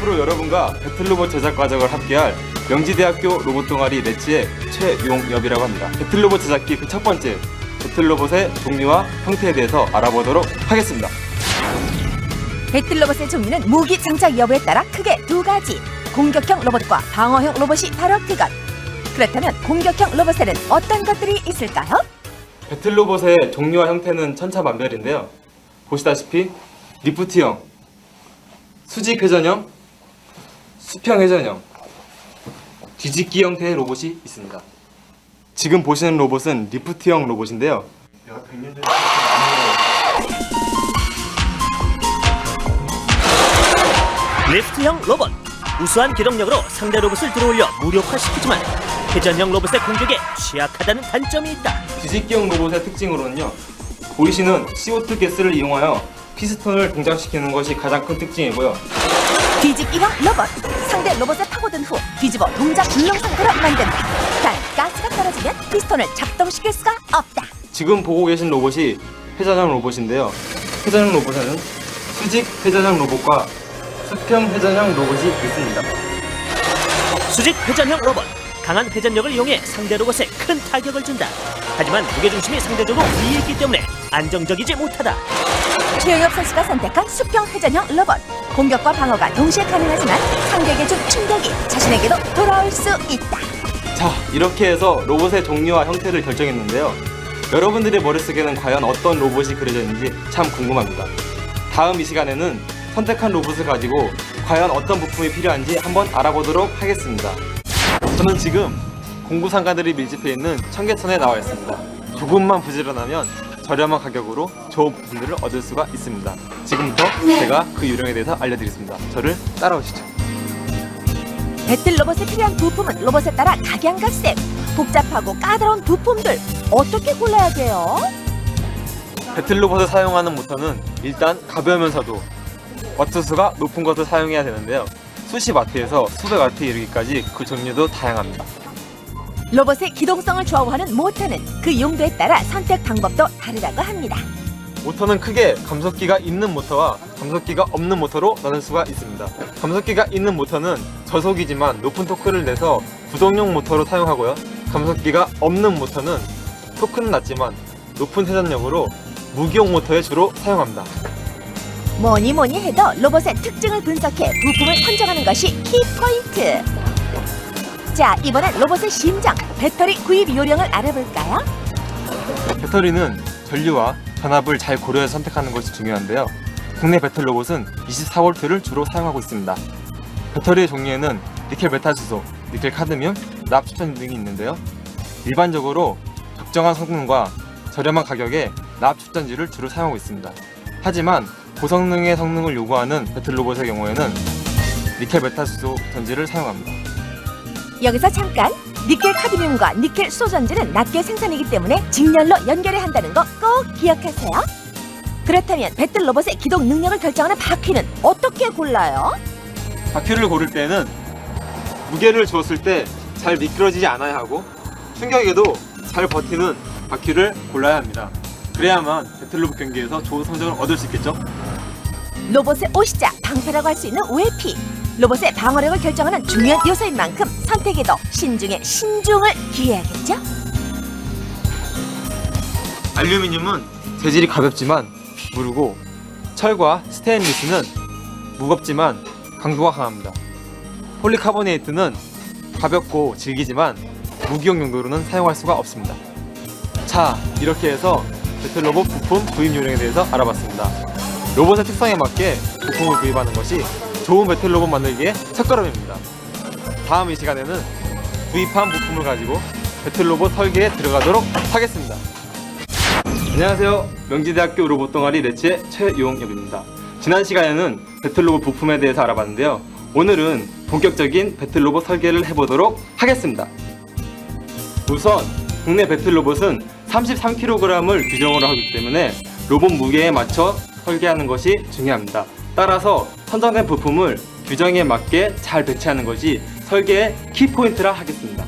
앞으로 여러분과 배틀로봇 제작 과정을 함께할 명지대학교 로봇 동아리 레츠의 최용엽이라고 합니다. 배틀로봇 제작기 그 첫 번째, 배틀로봇의 종류와 형태에 대해서 알아보도록 하겠습니다. 배틀로봇의 종류는 무기 장착 여부에 따라 크게 두 가지. 공격형 로봇과 방어형 로봇이 바로 그것. 그렇다면 공격형 로봇에는 어떤 것들이 있을까요? 배틀로봇의 종류와 형태는 천차만별인데요. 보시다시피 리프트형, 수직 회전형, 수평 회전형, 뒤집기 형태의 로봇이 있습니다. 지금 보시는 로봇은 리프트형 로봇인데요. 내가 100년 전에 리프트형 로봇. 우수한 기동력으로 상대 로봇을 들어올려 무력화시키지만 회전형 로봇의 공격에 취약하다는 단점이 있다. 뒤집기형 로봇의 특징으로는요, 보이시는 CO2 가스를 이용하여 피스톤을 동작시키는 것이 가장 큰 특징이고요. 뒤집기형 로봇. 상대 로봇에 파고든 후 뒤집어 동작 불능 상태로 만든다. 단 가스가 떨어지면 피스톤을 작동시킬 수가 없다. 지금 보고 계신 로봇이 회전형 로봇인데요. 회전형 로봇에는 수직 회전형 로봇과 수평 회전형 로봇이 있습니다. 수직 회전형 로봇. 강한 회전력을 이용해 상대 로봇에 큰 타격을 준다. 하지만 무게중심이 상대적으로 위에 있기 때문에 안정적이지 못하다. 최용엽 선수가 선택한 수평 회전형 로봇. 공격과 방어가 동시에 가능하지만 상대에게 준 충격이 자신에게도 돌아올 수 있다. 자, 이렇게 해서 로봇의 종류와 형태를 결정했는데요. 여러분들의 머릿속에는 과연 어떤 로봇이 그려져 있는지 참 궁금합니다. 다음 이 시간에는 선택한 로봇을 가지고 과연 어떤 부품이 필요한지 한번 알아보도록 하겠습니다. 저는 지금 공구상가들이 밀집해 있는 청계천에 나와 있습니다. 조금만 부지런하면 저렴한 가격으로 좋은 부품들을 얻을 수가 있습니다. 지금부터 제가 그 요령에 대해서 알려드리겠습니다. 저를 따라오시죠. 배틀 로봇에 필요한 부품은 로봇에 따라 각양각색. 복잡하고 까다로운 부품들 어떻게 골라야 돼요? 배틀로봇을 사용하는 모터는 일단 가벼우면서도 와트수가 높은 것을 사용해야 되는데요. 수십 와트에서 수백 와트에 이르기까지 그 종류도 다양합니다. 로봇의 기동성을 좌우하는 모터는 그 용도에 따라 선택 방법도 다르다고 합니다. 모터는 크게 감속기가 있는 모터와 감속기가 없는 모터로 나눌 수가 있습니다. 감속기가 있는 모터는 저속이지만 높은 토크를 내서 구동용 모터로 사용하고요. 감속기가 없는 모터는 토크는 낮지만 높은 회전력으로 무기용 모터에 주로 사용합니다. 뭐니 해도 로봇의 특징을 분석해 부품을 선정하는 것이 키포인트. 자, 이번엔 로봇의 심장, 배터리 구입 요령을 알아볼까요? 배터리는 전류와 전압을 잘 고려해서 선택하는 것이 중요한데요. 국내 배틀 로봇은 24V를 주로 사용하고 있습니다. 배터리의 종류에는 니켈 메탈수소, 니켈 카드뮴, 납 추천 등이 있는데요. 일반적으로 적정한 성능과 저렴한 가격에 납 추천지를 주로 사용하고 있습니다. 하지만 고성능의 성능을 요구하는 배틀 로봇의 경우에는 니켈 메탈수소 전지를 사용합니다. 여기서 잠깐! 니켈 카드뮴과 니켈 수소 전지는 낱개 생산이기 때문에 직렬로 연결해야 한다는 거 꼭 기억하세요. 그렇다면 배틀 로봇의 기동 능력을 결정하는 바퀴는 어떻게 골라요? 바퀴를 고를 때는 무게를 주었을 때 잘 미끄러지지 않아야 하고 충격에도 잘 버티는 바퀴를 골라야 합니다. 그래야만 배틀로봇 경기에서 좋은 성적을 얻을 수 있겠죠? 로봇의 옷이자 방패라고 할 수 있는 OAP. 로봇의 방어력을 결정하는 중요한 요소인 만큼 선택에도 신중에 신중을 기해야겠죠? 알루미늄은 재질이 가볍지만 무르고, 철과 스테인리스는 무겁지만 강도가 강합니다. 폴리카보네이트는 가볍고 질기지만 무기용 용도로는 사용할 수가 없습니다. 자, 이렇게 해서 배틀로봇 부품 구입 요령에 대해서 알아봤습니다. 로봇의 특성에 맞게 부품을 구입하는 것이 좋은 배틀로봇 만들기의 첫걸음입니다. 다음 이 시간에는 구입한 부품을 가지고 배틀로봇 설계에 들어가도록 하겠습니다. 안녕하세요. 명지대학교 로봇 동아리 레츠의 최용엽입니다. 지난 시간에는 배틀로봇 부품에 대해서 알아봤는데요. 오늘은 본격적인 배틀로봇 설계를 해보도록 하겠습니다. 우선 국내 배틀로봇은 33kg을 규정으로 하기 때문에 로봇 무게에 맞춰 설계하는 것이 중요합니다. 따라서 선정된 부품을 규정에 맞게 잘 배치하는 것이 설계의 키포인트라 하겠습니다.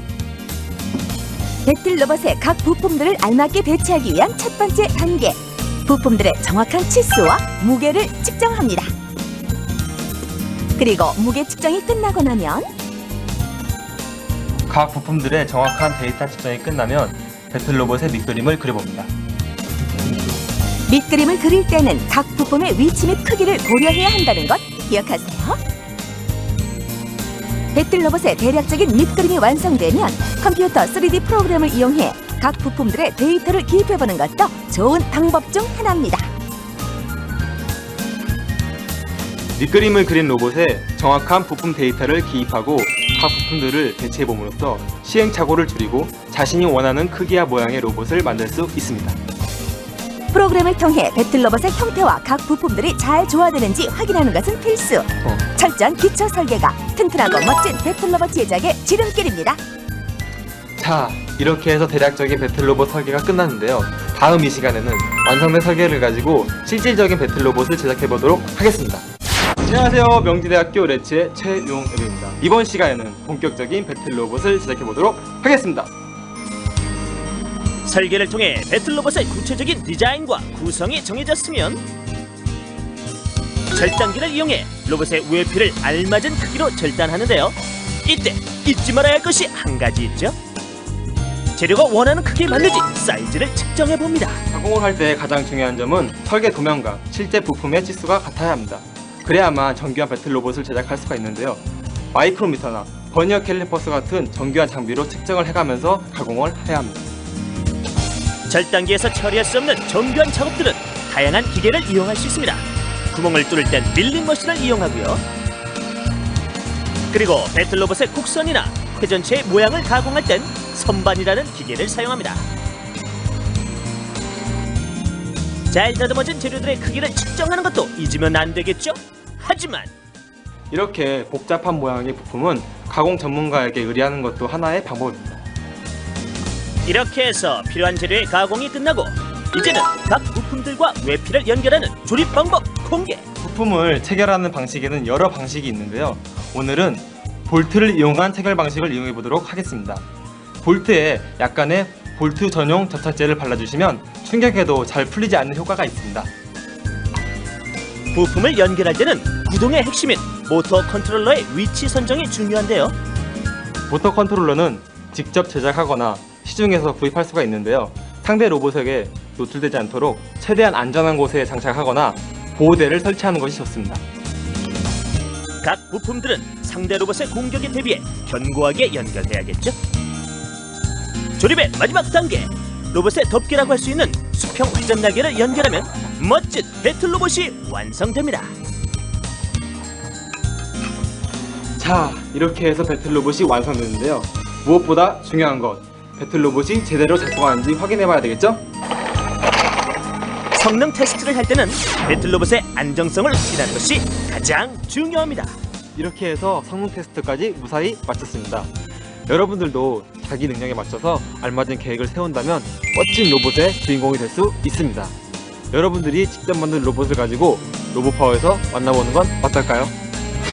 배틀 로봇의 각 부품들을 알맞게 배치하기 위한 첫 번째 단계. 부품들의 정확한 치수와 무게를 측정합니다. 그리고 무게 측정이 끝나고 나면 각 부품들의 정확한 데이터 측정이 끝나면 배틀로봇의 밑그림을 그려봅니다. 밑그림을 그릴 때는 각 부품의 위치 및 크기를 고려해야 한다는 것 기억하세요. 배틀로봇의 대략적인 밑그림이 완성되면 컴퓨터 3D 프로그램을 이용해 각 부품들의 데이터를 기입해보는 것도 좋은 방법 중 하나입니다. 밑그림을 그린 로봇에 정확한 부품 데이터를 기입하고 각 부품들을 배치해봄으로써 시행착오를 줄이고 자신이 원하는 크기와 모양의 로봇을 만들 수 있습니다. 프로그램을 통해 배틀로봇의 형태와 각 부품들이 잘 조화되는지 확인하는 것은 필수. 철저한 기초 설계가 튼튼하고 멋진 배틀로봇 제작의 지름길입니다. 자, 이렇게 해서 대략적인 배틀로봇 설계가 끝났는데요. 다음 이 시간에는 완성된 설계를 가지고 실질적인 배틀로봇을 제작해보도록 하겠습니다. 안녕하세요, 명지대학교 레츠의 최용엽입니다. 이번 시간에는 본격적인 배틀로봇을 제작해보도록 하겠습니다. 설계를 통해 배틀로봇의 구체적인 디자인과 구성이 정해졌으면 절단기를 이용해 로봇의 우회피를 알맞은 크기로 절단하는데요. 이때 잊지 말아야 할 것이 한 가지 있죠. 재료가 원하는 크기에 맞는지 사이즈를 측정해봅니다. 가공을 할 때 가장 중요한 점은 설계 도면과 실제 부품의 치수가 같아야 합니다. 그래야만 정교한 배틀로봇을 제작할 수가 있는데요. 마이크로미터나 버니어 캘리퍼스 같은 정교한 장비로 측정을 해가면서 가공을 해야 합니다. 절단기에서 처리할 수 없는 정교한 작업들은 다양한 기계를 이용할 수 있습니다. 구멍을 뚫을 땐 밀링 머신을 이용하고요. 그리고 배틀로봇의 곡선이나 회전체의 모양을 가공할 땐 선반이라는 기계를 사용합니다. 잘 다듬어진 재료들의 크기를 측정하는 것도 잊으면 안 되겠죠? 하지만 이렇게 복잡한 모양의 부품은 가공 전문가에게 의뢰하는 것도 하나의 방법입니다. 이렇게 해서 필요한 재료의 가공이 끝나고 이제는 각 부품들과 외피를 연결하는 조립 방법 공개! 부품을 체결하는 방식에는 여러 방식이 있는데요. 오늘은 볼트를 이용한 체결 방식을 이용해 보도록 하겠습니다. 볼트에 약간의 볼트 전용 접착제를 발라주시면 충격에도 잘 풀리지 않는 효과가 있습니다. 부품을 연결할 때는 구동의 핵심인 모터 컨트롤러의 위치 선정이 중요한데요. 모터 컨트롤러는 직접 제작하거나 시중에서 구입할 수가 있는데요. 상대 로봇에게 노출되지 않도록 최대한 안전한 곳에 장착하거나 보호대를 설치하는 것이 좋습니다. 각 부품들은 상대 로봇의 공격에 대비해 견고하게 연결해야겠죠? 조립의 마지막 단계! 로봇의 덮개라고 할 수 있는 수평 회전 날개를 연결하면 멋진 배틀 로봇이 완성됩니다. 자, 이렇게 해서 배틀 로봇이 완성됐는데요. 무엇보다 중요한 것, 배틀 로봇이 제대로 작동하는지 확인해봐야 되겠죠? 성능 테스트를 할 때는 배틀 로봇의 안정성을 확인하는 것이 가장 중요합니다. 이렇게 해서 성능 테스트까지 무사히 마쳤습니다. 여러분들도 자기 능력에 맞춰서 알맞은 계획을 세운다면 멋진 로봇의 주인공이 될 수 있습니다. 여러분들이 직접 만든 로봇을 가지고 로봇파워에서 만나보는 건 어떨까요?